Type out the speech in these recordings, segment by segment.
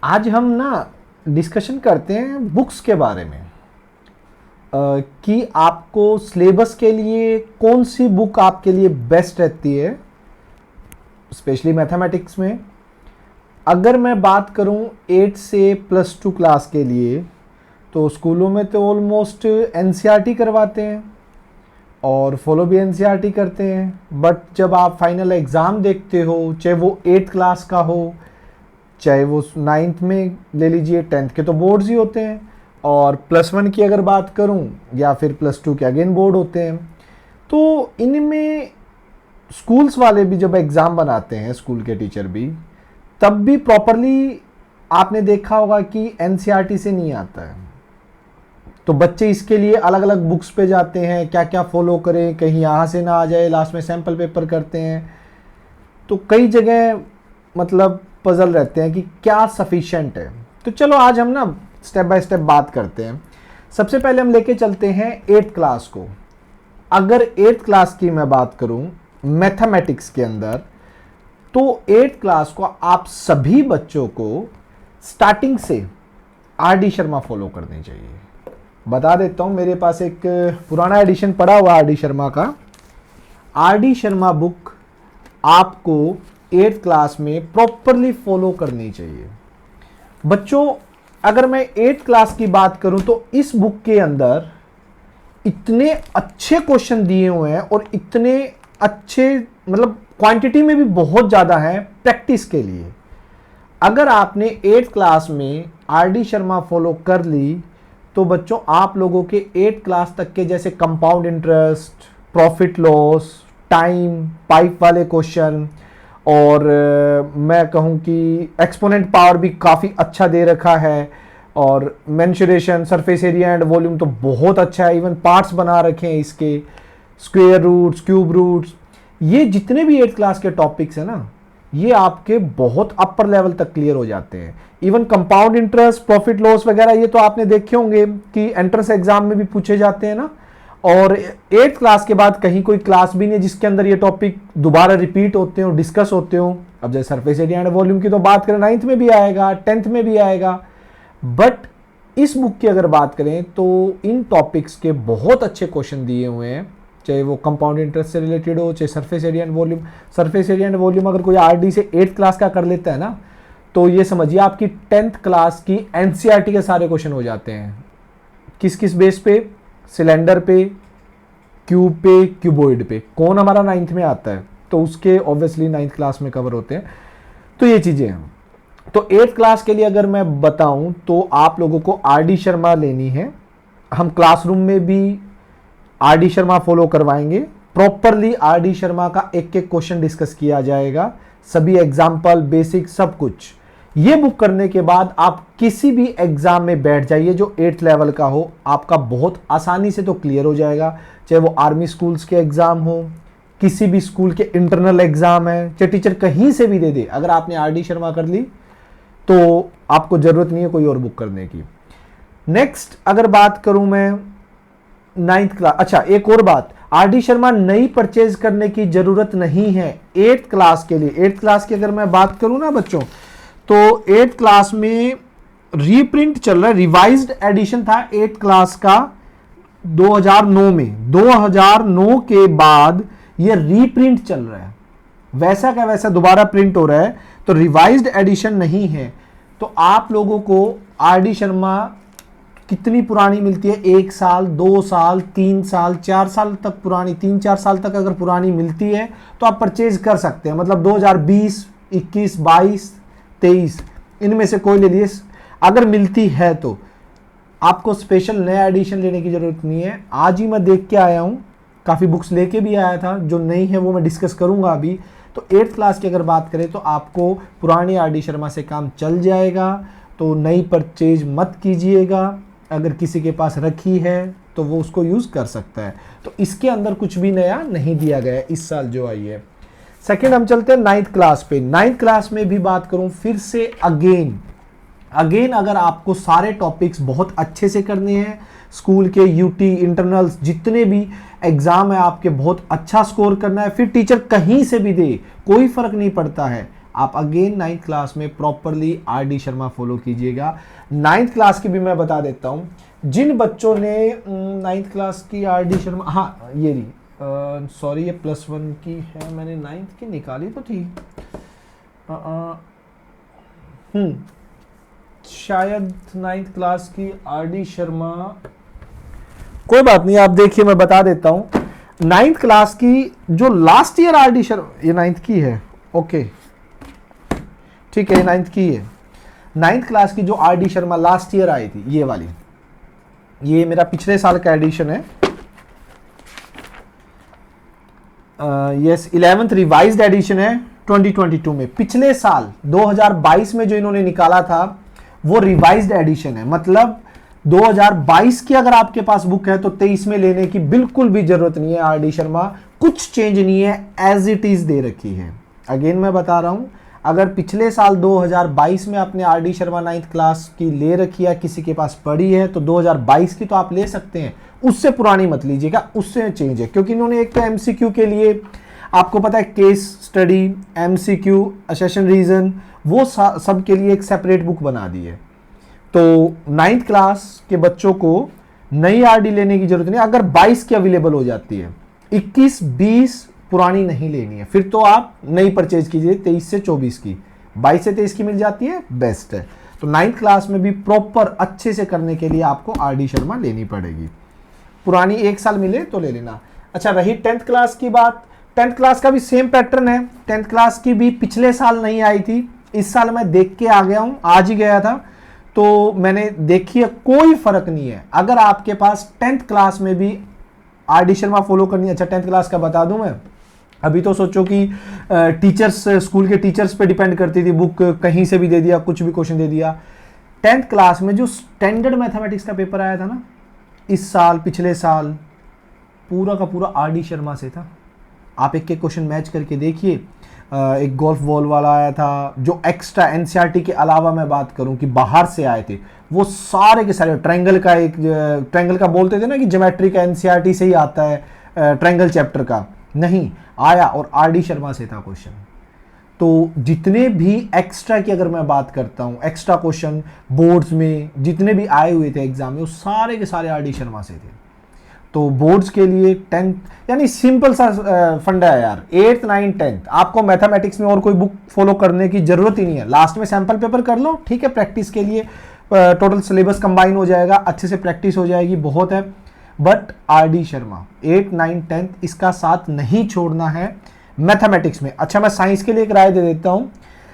आज हम ना डिस्कशन करते हैं बुक्स के बारे में। कि आपको सिलेबस के लिए कौन सी बुक आपके लिए बेस्ट रहती है, स्पेशली मैथमेटिक्स में। अगर मैं बात करूं 8 से +2 क्लास के लिए, तो स्कूलों में तो ऑलमोस्ट एनसीईआरटी करवाते हैं और फॉलो भी एनसीईआरटी करते हैं। बट जब आप फाइनल एग्ज़ाम देखते हो, चाहे वो 8 क्लास का हो, चाहे वो 9th में ले लीजिए, 10th के तो बोर्ड्स ही होते हैं, और +1 की अगर बात करूं या फिर +2 के अगेन बोर्ड होते हैं। तो इनमें स्कूल्स वाले भी जब एग्ज़ाम बनाते हैं, स्कूल के टीचर भी, तब भी प्रॉपरली आपने देखा होगा कि एनसीईआरटी से नहीं आता है। तो बच्चे इसके लिए अलग अलग बुक्स पे जाते हैं, क्या क्या फॉलो करें, कहीं यहाँ से ना आ जाए, लास्ट में सैम्पल पेपर करते हैं। तो कई जगह मतलब पजल रहते हैं कि क्या सफिशिएंट है। तो चलो आज हम ना स्टेप बाय स्टेप बात करते हैं। सबसे पहले हम लेके चलते हैं 8th क्लास को। अगर 8th क्लास की मैं बात करूं मैथमेटिक्स के अंदर, तो 8th क्लास को आप सभी बच्चों को स्टार्टिंग से आर.डी. शर्मा फॉलो करनी चाहिए। बता देता हूं, मेरे पास एक पुराना एडिशन पड़ा हुआ आर.डी. शर्मा का। आर.डी. शर्मा बुक आपको 8th क्लास में प्रॉपरली फॉलो करनी चाहिए। बच्चों, अगर मैं 8th क्लास की बात करूं तो इस बुक के अंदर इतने अच्छे क्वेश्चन दिए हुए हैं और इतने अच्छे मतलब क्वांटिटी में भी बहुत ज़्यादा है प्रैक्टिस के लिए। अगर आपने 8th क्लास में आर.डी. शर्मा फॉलो कर ली, तो बच्चों आप लोगों के 8th क्लास तक के जैसे compound interest, profit loss, time, pipe वाले क्वेश्चन, और मैं कहूँ कि एक्सपोनेंट पावर भी काफ़ी अच्छा दे रखा है, और mensuration, surface area and volume तो बहुत अच्छा है। इवन पार्ट्स बना रखे हैं इसके, स्क्वायर रूट्स, क्यूब रूट्स, ये जितने भी 8th क्लास के टॉपिक्स हैं ना, ये आपके बहुत अपर लेवल तक क्लियर हो जाते हैं। Even compound interest, profit loss वगैरह, ये तो आपने देखे होंगे कि एंट्रेंस एग्जाम में भी पूछे जाते हैं ना। और 8th क्लास के बाद कहीं कोई क्लास भी नहीं है जिसके अंदर ये टॉपिक दोबारा रिपीट होते हो, डिस्कस होते हो। अब जैसे सरफेस एरिया एंड वॉल्यूम की तो बात करें, 9th में भी आएगा, 10th में भी आएगा। बट इस बुक की अगर बात करें तो इन टॉपिक्स के बहुत अच्छे क्वेश्चन दिए हुए हैं, चाहे वो कंपाउंड इंटरेस्ट से रिलेटेड हो, चाहे surface area and volume. Surface area and volume अगर कोई आर.डी. से 8th क्लास का कर लेता है ना, तो ये समझिए आपकी 10th क्लास की एनसीईआरटी के सारे क्वेश्चन हो जाते हैं। किस किस बेस पे? सिलेंडर पे, क्यूब पे, क्यूबॉइड पे। कौन हमारा 9th में आता है, तो उसके ऑब्वियसली 9th क्लास में कवर होते हैं। तो ये चीज़ें हैं। तो 8th क्लास के लिए अगर मैं बताऊं तो आप लोगों को आर.डी. शर्मा लेनी है। हम क्लासरूम में भी आर.डी. शर्मा फॉलो करवाएंगे। Properly R D. शर्मा का एक एक क्वेश्चन डिस्कस किया जाएगा, सभी एग्जाम्पल, बेसिक, सब कुछ। ये बुक करने के बाद आप किसी भी एग्जाम में बैठ जाइए जो 8th लेवल का हो, आपका बहुत आसानी से तो क्लियर हो जाएगा। चाहे वो आर्मी स्कूल्स के एग्जाम हो, किसी भी स्कूल के इंटरनल एग्जाम है, चाहे टीचर कहीं से भी दे दे, अगर आपने आर.डी. शर्मा कर ली तो आपको जरूरत नहीं है कोई और बुक करने की। नेक्स्ट अगर बात करूं मैं 9th क्लास, अच्छा एक और बात, आर.डी. शर्मा नई परचेज करने की जरूरत नहीं है 8th क्लास के लिए। 8th क्लास की अगर मैं बात करूं ना बच्चों, तो 8th क्लास में रीप्रिंट चल रहा है, रिवाइज्ड एडिशन था 8th क्लास का 2009 में। 2009 के बाद ये रीप्रिंट चल रहा है, वैसा का वैसा दोबारा प्रिंट हो रहा है, तो रिवाइज्ड एडिशन नहीं है। तो आप लोगों को आर.डी. शर्मा कितनी पुरानी मिलती है? 1 साल, 2 साल, 3 साल, 4 साल तक पुरानी, 3-4 साल तक अगर पुरानी मिलती है तो आप परचेज कर सकते हैं। मतलब 2020, 21, 22, 23 इनमें से कोई ले लिए, अगर मिलती है तो आपको स्पेशल नया एडिशन लेने की जरूरत नहीं है। आज ही मैं देख के आया हूँ, काफ़ी बुक्स लेके भी आया था, जो नहीं है वो मैं डिस्कस करूँगा अभी। तो 8th क्लास की अगर बात करें तो आपको पुरानी आर.डी. शर्मा से काम चल जाएगा, तो नई परचेज मत कीजिएगा। अगर किसी के पास रखी है तो वो उसको यूज़ कर सकता है। तो इसके अंदर कुछ भी नया नहीं दिया गया है इस साल जो आई है। सेकेंड हम चलते हैं 9th क्लास पे। 9th क्लास में भी बात करूं फिर से अगेन अगर आपको सारे टॉपिक्स बहुत अच्छे से करने हैं, स्कूल के यूटी, इंटरनल्स, जितने भी एग्जाम है आपके बहुत अच्छा स्कोर करना है, फिर टीचर कहीं से भी दे कोई फर्क नहीं पड़ता है, आप अगेन 9th क्लास में properly R D Sharma follow कीजिएगा। 9th क्लास की भी मैं बता देता हूँ, जिन बच्चों ने 9th क्लास की आर डी शर्मा, हाँ ये रही, सॉरी ये +1 की है, मैंने 9th की निकाली तो थी, शायद 9th क्लास की आर डी शर्मा, कोई बात नहीं, आप देखिए मैं बता देता हूँ। 9th क्लास की जो last year R D Sharma, ये 9th की है, ओके ठीक है, ये 9th की है। 9th क्लास की जो R D Sharma last year I थी, ये वाली, ये मेरा पिछले साल का एडिशन है, यस 11th रिवाइज्ड एडिशन है 2022 में। पिछले साल 2022 में जो इन्होंने निकाला था वो रिवाइज्ड एडिशन है, मतलब 2022 की अगर आपके पास बुक है तो 23 में लेने की बिल्कुल भी जरूरत नहीं है। आर डी शर्मा कुछ चेंज नहीं है, एज इट इज दे रखी है। अगेन मैं बता रहा हूं, अगर पिछले साल 2022 में आपने R D Sharma 9th class की ले रखी है, किसी के पास पड़ी है, तो 2022 की तो आप ले सकते हैं, उससे पुरानी मत लीजिएगा, उससे चेंज है। क्योंकि इन्होंने एक तो एमसीक्यू के लिए, आपको पता है केस स्टडी, एमसीक्यू, असेशन रीजन, वो सब के लिए एक सेपरेट बुक बना दी है। तो 9th क्लास के बच्चों को नई आरडी लेने की जरूरत नहीं, अगर 22 की अवेलेबल हो जाती है, 21, 20 पुरानी नहीं लेनी है, फिर तो आप नई परचेज कीजिए 23 से 24 की, 22 से 23 की मिल जाती है, बेस्ट है। तो 9th क्लास में भी प्रॉपर अच्छे से करने के लिए आपको आर डी शर्मा लेनी पड़ेगी, पुरानी 1 साल मिले तो ले लेना। अच्छा रही 10th क्लास की बात, 10th क्लास का भी सेम पैटर्न है। 10th क्लास की भी पिछले साल नहीं आई थी, इस साल मैं देख के आ गया हूं, आज ही गया था तो मैंने देखी है, कोई फर्क नहीं है। अगर आपके पास 10th क्लास में भी आर डी शर्मा फॉलो करनी है, अच्छा 10th क्लास का बता दूं मैं, अभी तो सोचो कि टीचर्स, स्कूल के टीचर्स पे डिपेंड करती थी, बुक कहीं से भी दे दिया, कुछ भी क्वेश्चन दे दिया। 10th क्लास में जो स्टैंडर्ड मैथमेटिक्स का पेपर आया था ना इस साल, पिछले साल, पूरा का पूरा आर डी शर्मा से था। आप एक एक क्वेश्चन मैच करके देखिए। एक गोल्फ बॉल वाला आया था, जो एक्स्ट्रा एनसीईआरटी के अलावा मैं बात करूं कि बाहर से आए थे, वो सारे के सारे, ट्रायंगल का, एक ट्रायंगल का बोलते थे ना कि ज्योमेट्री का एनसीईआरटी से ही आता है, ट्रायंगल चैप्टर का नहीं आया, और आर डी शर्मा से था क्वेश्चन। तो जितने भी एक्स्ट्रा की अगर मैं बात करता हूं, एक्स्ट्रा क्वेश्चन बोर्ड्स में जितने भी आए हुए थे एग्जाम में, वो सारे के सारे आर डी शर्मा से थे। तो बोर्ड्स के लिए 10th, यानी सिंपल सा फंडा है यार, 8th 9th 10th आपको मैथमेटिक्स में और कोई बुक फॉलो करने की जरूरत ही नहीं है। लास्ट में सैंपल पेपर कर लो, ठीक है, प्रैक्टिस के लिए टोटल सिलेबस कंबाइन हो जाएगा, अच्छे से प्रैक्टिस हो जाएगी, बहुत है। But R D Sharma 8th 9th 10th इसका साथ नहीं छोड़ना है मैथमेटिक्स में। अच्छा मैं साइंस के लिए एक राय दे देता हूँ।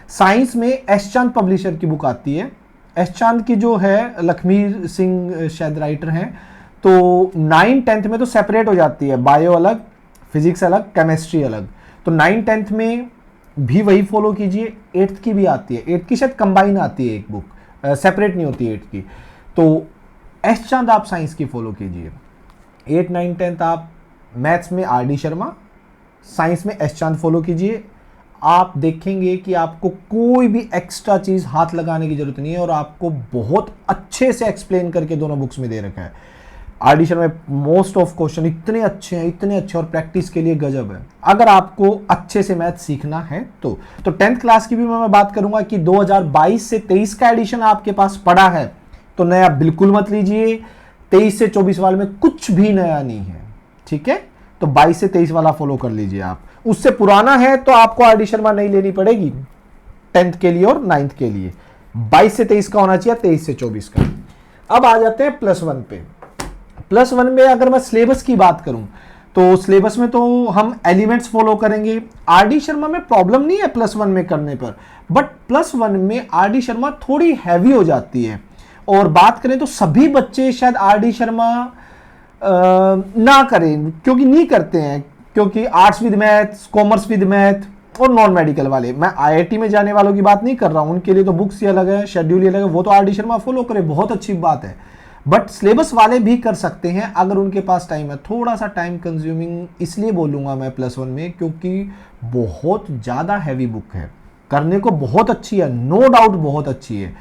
साइंस में एस चांद पब्लिशर की बुक आती है, एस चांद की जो है लखमीर सिंह शायद राइटर हैं, तो 9th 10th में तो सेपरेट हो जाती है, बायो अलग, फिजिक्स अलग, केमिस्ट्री अलग। तो 9th 10th में भी वही फॉलो कीजिए। 8th की भी आती है, 8th की शायद कंबाइन आती है एक बुक, सेपरेट नहीं होती 8th की। तो एस चांद आप साइंस की फॉलो कीजिए। 8th 9th 10th आप मैथ्स में आर डी शर्मा, साइंस में एस चांद फॉलो कीजिए। आप देखेंगे कि आपको कोई भी एक्स्ट्रा चीज हाथ लगाने की जरूरत नहीं है, और आपको बहुत अच्छे से एक्सप्लेन करके दोनों बुक्स में दे रखा है। आर डी शर्मा में मोस्ट ऑफ क्वेश्चन इतने अच्छे हैं, इतने अच्छे, और प्रैक्टिस के लिए गजब है अगर आपको अच्छे से मैथ सीखना है तो। 10th क्लास की भी मैं बात करूंगा कि 2022 से 23 का एडिशन आपके पास पड़ा है तो नया बिल्कुल मत लीजिए। 23 से 24 वाले में कुछ भी नया नहीं है, ठीक है, तो 22 से 23 वाला फॉलो कर लीजिए आप। उससे पुराना है तो आपको आर डी शर्मा नहीं लेनी पड़ेगी 10th के लिए और 9th के लिए। 22 से 23 का होना चाहिए, 23 से 24 का। अब आ जाते हैं +1 पे। +1 में अगर मैं सिलेबस की बात करूं तो सिलेबस में तो हम एलिमेंट्स फॉलो करेंगे। आर डी शर्मा में प्रॉब्लम नहीं है +1 में करने पर, बट +1 में आर डी शर्मा थोड़ी हैवी हो जाती है। और बात करें तो सभी बच्चे शायद आर डी शर्मा ना करें, क्योंकि नहीं करते हैं, क्योंकि arts with math, commerce with math और नॉन मेडिकल वाले, मैं आईआईटी में जाने वालों की बात नहीं कर रहा हूं, उनके लिए तो बुक्स ही अलग है, शेड्यूल ही अलग है, वो तो आर डी शर्मा फॉलो करें, बहुत अच्छी बात है। बट सिलेबस वाले भी कर सकते हैं अगर उनके पास टाइम है। थोड़ा सा टाइम कंज्यूमिंग इसलिए बोलूंगा मैं +1 में, क्योंकि बहुत ज़्यादा हैवी बुक है, करने को बहुत अच्छी है, नो डाउट बहुत अच्छी है।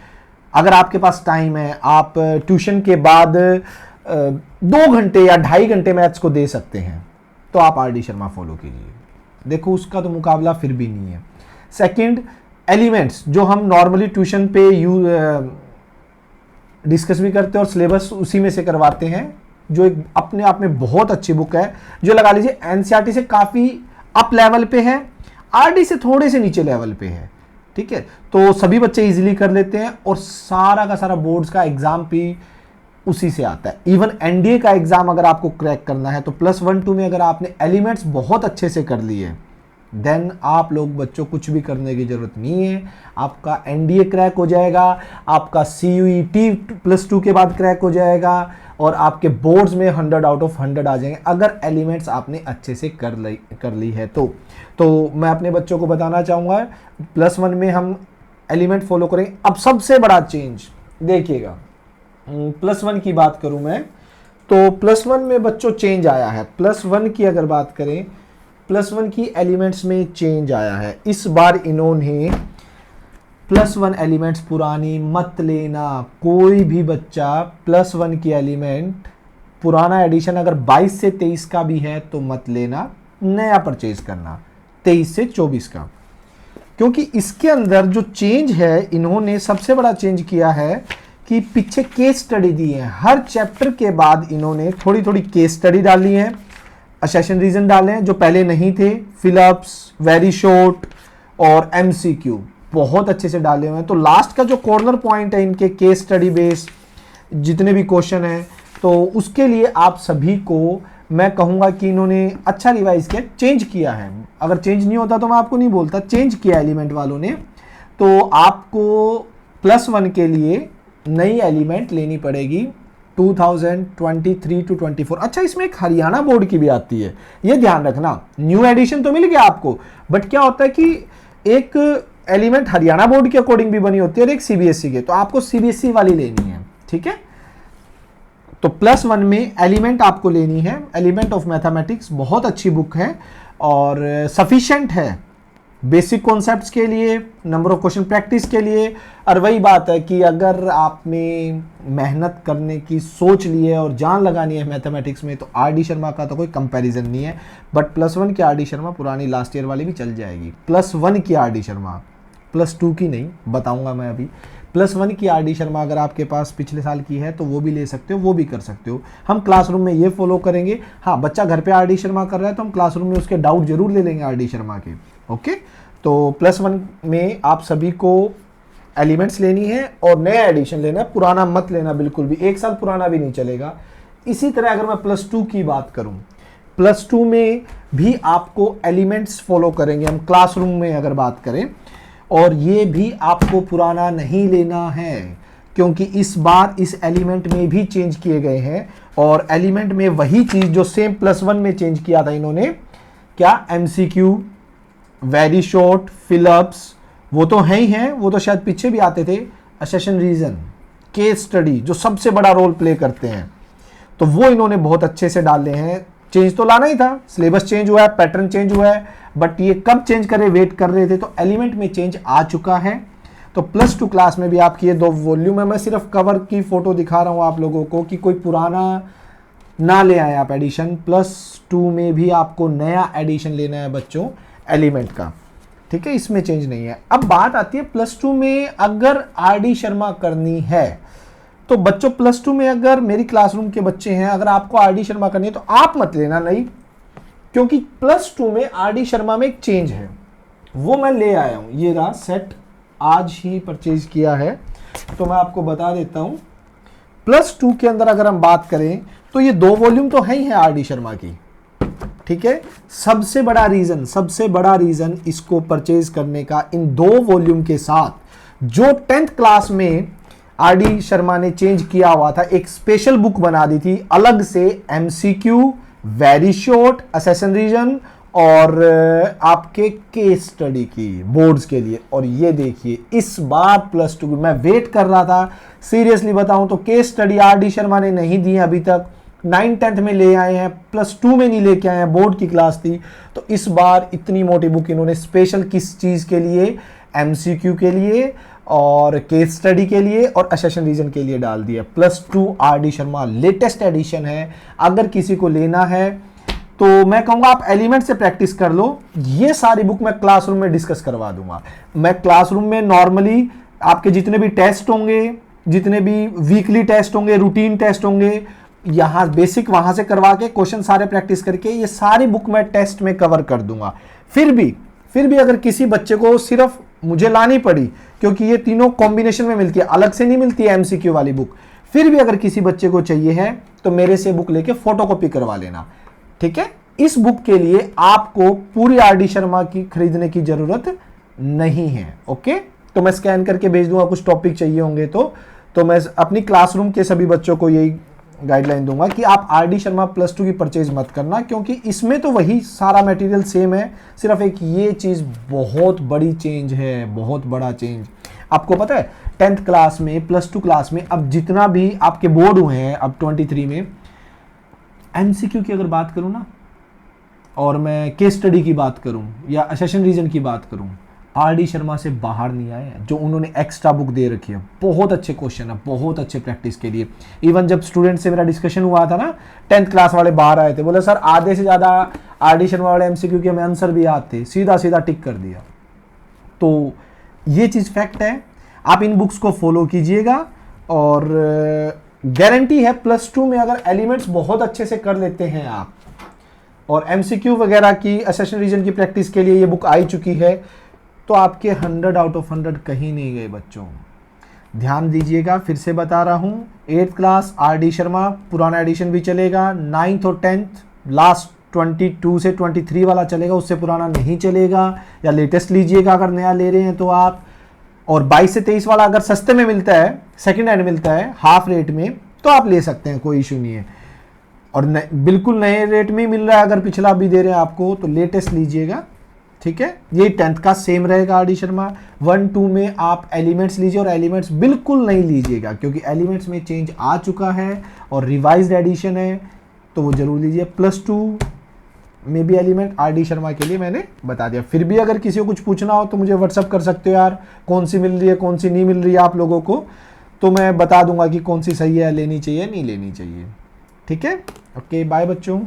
अगर आपके पास टाइम है, आप ट्यूशन के बाद 2 घंटे या 2.5 घंटे मैथ्स को दे सकते हैं, तो आप आर डी शर्मा फॉलो कीजिए। देखो उसका तो मुकाबला फिर भी नहीं है। सेकंड, एलिमेंट्स जो हम नॉर्मली ट्यूशन पे डिस्कस भी करते हैं और सिलेबस उसी में से करवाते हैं, जो एक अपने आप में बहुत अच्छी बुक है, जो लगा लीजिए एनसीईआरटी से काफ़ी अप लेवल पे है, आरडी से थोड़े से नीचे लेवल पे है। ठीक है, तो सभी बच्चे इजीली कर लेते हैं और सारा का सारा बोर्ड्स का एग्जाम भी उसी से आता है। इवन एनडीए का एग्जाम अगर आपको क्रैक करना है तो +1-2 में अगर आपने एलिमेंट्स बहुत अच्छे से कर लिए देन आप लोग बच्चों कुछ भी करने की जरूरत नहीं है, आपका एनडीए क्रैक हो जाएगा, आपका सीयूईटी +2 के बाद क्रैक हो जाएगा और आपके बोर्ड्स में 100 आउट ऑफ 100 आ जाएंगे अगर एलिमेंट्स आपने अच्छे से कर ली है तो मैं अपने बच्चों को बताना चाहूँगा +1 में हम एलिमेंट फॉलो करेंगे। अब सबसे बड़ा चेंज देखिएगा, +1 की बात करूं मैं तो +1 में बच्चों चेंज आया है। +1 की अगर बात करें, +1 की एलिमेंट्स में चेंज आया है। इस बार इन्होंने +1 एलिमेंट्स पुरानी मत लेना, कोई भी बच्चा +1 की एलिमेंट पुराना एडिशन अगर 22 से 23 का भी है तो मत लेना, नया परचेज करना 23 से 24 का, क्योंकि इसके अंदर जो चेंज है इन्होंने सबसे बड़ा चेंज किया है कि पीछे केस स्टडी दी है। हर चैप्टर के बाद इन्होंने थोड़ी थोड़ी केस स्टडी डाली है, असेशन रीजन डाले हैं जो पहले नहीं थे, फिलअप्स, वेरी शॉर्ट और एमसीक्यू बहुत अच्छे से डाले हुए हैं। तो लास्ट का जो कॉर्नर पॉइंट है इनके केस स्टडी बेस जितने भी क्वेश्चन हैं, तो उसके लिए आप सभी को मैं कहूँगा कि इन्होंने अच्छा रिवाइज किया, चेंज किया है। अगर चेंज नहीं होता तो मैं आपको नहीं बोलता, चेंज किया एलिमेंट वालों ने। तो आपको +1 के लिए नई एलिमेंट लेनी पड़ेगी 2023 to 24। अच्छा, इसमें एक हरियाणा बोर्ड की भी आती है, ये ध्यान रखना। न्यू एडिशन तो मिल गया आपको, बट क्या होता है कि एक एलिमेंट हरियाणा बोर्ड के अकॉर्डिंग भी बनी होती है और एक सीबीएसई के, तो आपको सीबीएसई वाली लेनी है। ठीक है, तो +1 में एलिमेंट आपको लेनी है, एलिमेंट ऑफ मैथमेटिक्स बहुत अच्छी बुक है और सफिशिएंट है बेसिक कॉन्सेप्ट्स के लिए, नंबर ऑफ क्वेश्चन प्रैक्टिस के लिए। और वही बात है कि अगर आपने मेहनत करने की सोच ली है और जान लगानी है मैथमेटिक्स में तो आर.डी. शर्मा का तो कोई कंपैरिजन नहीं है। बट +1 की आर.डी. शर्मा पुरानी लास्ट ईयर वाली भी चल जाएगी। +1 की आर.डी. शर्मा, +2 की नहीं, बताऊंगा मैं अभी। +1 की आर.डी. शर्मा अगर आपके पास पिछले साल की है तो वो भी ले सकते हो, वो भी कर सकते हो। हम क्लासरूम में ये फॉलो करेंगे। हाँ, बच्चा घर पे आर.डी. शर्मा कर रहा है तो हम क्लासरूम में उसके डाउट जरूर ले लेंगे आर.डी. शर्मा के। ओके, तो +1 में आप सभी को एलिमेंट्स लेनी है और नया एडिशन लेना है, पुराना मत लेना बिल्कुल भी, एक साल पुराना भी नहीं चलेगा। इसी तरह अगर मैं +2 की बात करूं, +2 में भी आपको एलिमेंट्स फॉलो करेंगे हम क्लासरूम में अगर बात करें, और ये भी आपको पुराना नहीं लेना है क्योंकि इस बार इस एलिमेंट में भी चेंज किए गए हैं और एलिमेंट में वही चीज जो सेम +1 में चेंज किया था इन्होंने, क्या एमसीक्यू, वेरी शॉर्ट, फिलअप्स वो तो है ही हैं, वो तो शायद पीछे भी आते थे, असेशन रीजन, केस स्टडी जो सबसे बड़ा रोल प्ले करते हैं, तो वो इन्होंने बहुत अच्छे से डाले हैं। चेंज तो लाना ही था, सिलेबस चेंज हुआ है, पैटर्न चेंज हुआ है, बट ये कब चेंज करे वेट कर रहे थे, तो एलिमेंट में चेंज आ चुका है। तो +2 क्लास में भी आपकी ये 2 वॉल्यूम है। मैं सिर्फ कवर की फोटो दिखा रहा हूँ आप लोगों को कि कोई पुराना ना ले आए आप एडिशन। +2 में भी आपको नया एडिशन लेना है बच्चों एलिमेंट का, ठीक है, इसमें चेंज नहीं है। अब बात आती है +2 में अगर आर.डी. शर्मा करनी है तो बच्चों +2 में अगर मेरी क्लासरूम के बच्चे हैं, अगर आपको आर.डी. शर्मा करनी है तो आप मत लेना, नहीं, क्योंकि +2 में आर.डी. शर्मा में एक चेंज है, वो मैं ले आया हूं। ये रहा सेट, आज ही परचेज किया है, तो मैं आपको बता देता हूं। +2 के अंदर अगर हम बात करें तो ये 2 वॉल्यूम तो है ही है आर.डी. शर्मा की, ठीक है। सबसे बड़ा रीजन इसको परचेज करने का, इन 2 वॉल्यूम के साथ जो 10th क्लास में आर.डी. शर्मा ने चेंज किया हुआ था, एक स्पेशल बुक बना दी थी अलग से, एमसीक्यू, वेरी शॉर्ट, असेशन रीजन और आपके केस स्टडी की बोर्ड्स के लिए। और ये देखिए इस बार +2 मैं वेट कर रहा था, सीरियसली बताऊं तो केस स्टडी आर.डी. शर्मा ने नहीं दी अभी तक, 9th-10th में ले आए हैं, +2 में नहीं लेके आए हैं, बोर्ड की क्लास थी। तो इस बार इतनी मोटी बुक इन्होंने स्पेशल किस चीज़ के लिए, एमसीक्यू के लिए और केस स्टडी के लिए और असेशन रीजन के लिए डाल दिया। +2 आर.डी. शर्मा लेटेस्ट एडिशन है, अगर किसी को लेना है तो मैं कहूंगा आप एलिमेंट से प्रैक्टिस कर लो। ये सारी बुक मैं क्लासरूम में डिस्कस करवा दूंगा। मैं क्लासरूम में नॉर्मली आपके जितने भी टेस्ट होंगे, जितने भी वीकली टेस्ट होंगे, रूटीन टेस्ट होंगे, यहां बेसिक वहां से करवा के क्वेश्चन सारे प्रैक्टिस करके ये सारी बुक मैं टेस्ट में कवर कर दूंगा। फिर भी अगर किसी बच्चे को सिर्फ मुझे लानी पड़ी, क्योंकि ये तीनों कॉम्बिनेशन में मिलती है, अलग से नहीं मिलती है एमसीक्यू वाली बुक, फिर भी अगर किसी बच्चे को चाहिए है तो मेरे से बुक लेके फोटोकॉपी करवा लेना, ठीक है। इस बुक के लिए आपको पूरी आरडी शर्मा की खरीदने की जरूरत नहीं है, ओके। तो मैं स्कैन करके भेज दूंगा, कुछ टॉपिक चाहिए होंगे तो मैं अपनी क्लासरूम के सभी बच्चों को यही गाइडलाइन दूंगा कि आप आरडी शर्मा +2 की परचेज मत करना, क्योंकि इसमें तो वही सारा मटेरियल सेम है, सिर्फ एक ये चीज बहुत बड़ी चेंज है, बहुत बड़ा चेंज। आपको पता है 10th क्लास में, +2 क्लास में अब जितना भी आपके बोर्ड हुए हैं अब 23 में, एमसीक्यू की अगर बात करूं ना, और मैं केस स्टडी की बात करूं या सेशन रीजन की बात करूं, आरडी शर्मा से बाहर नहीं आए हैं। जो उन्होंने एक्स्ट्रा बुक दे रखी है, बहुत अच्छे क्वेश्चन है, बहुत अच्छे प्रैक्टिस के लिए। इवन जब स्टूडेंट से मेरा डिस्कशन हुआ था ना, 10th क्लास वाले बाहर आए थे, बोले सर आधे से ज़्यादा आरडी शर्मा वाले एमसीक्यू के हमें आंसर भी याद थे, सीधा सीधा टिक कर दिया। तो ये चीज़ फैक्ट है, आप इन बुक्स को फॉलो कीजिएगा। और गारंटी है +2 में अगर एलिमेंट्स बहुत अच्छे से कर लेते हैं आप, और एमसीक्यू वगैरह की सेशन रीजन की प्रैक्टिस के लिए ये बुक आई चुकी है, तो आपके 100 आउट ऑफ 100 कहीं नहीं गए बच्चों। ध्यान दीजिएगा, फिर से बता रहा हूं, 8th क्लास आरडी शर्मा पुराना एडिशन भी चलेगा, 9th और 10th लास्ट 22 से 23 वाला चलेगा, उससे पुराना नहीं चलेगा, या लेटेस्ट लीजिएगा अगर नया ले रहे हैं तो आप। और 22 से 23 वाला अगर सस्ते में मिलता है, सेकेंड हैंड मिलता है हाफ रेट में, तो आप ले सकते हैं, कोई इशू नहीं है। और बिल्कुल नए रेट में मिल रहा है, अगर पिछला भी दे रहे हैं आपको, तो लेटेस्ट लीजिएगा, ठीक है। ये 10th का सेम रहेगा आरडी शर्मा। 1-2 में आप एलिमेंट्स लीजिए, और एलिमेंट्स बिल्कुल नहीं लीजिएगा, क्योंकि एलिमेंट्स में चेंज आ चुका है और रिवाइज्ड एडिशन है, तो वो जरूर लीजिए। +2 में भी एलिमेंट आरडी शर्मा के लिए मैंने बता दिया। फिर भी अगर किसी को कुछ पूछना हो तो मुझे व्हाट्सअप कर सकते हो यार, कौन सी मिल रही है, कौन सी नहीं मिल रही है आप लोगों को, तो मैं बता दूंगा कि कौन सी सही है, लेनी चाहिए नहीं लेनी चाहिए, ठीक है। ओके, बाय बच्चों।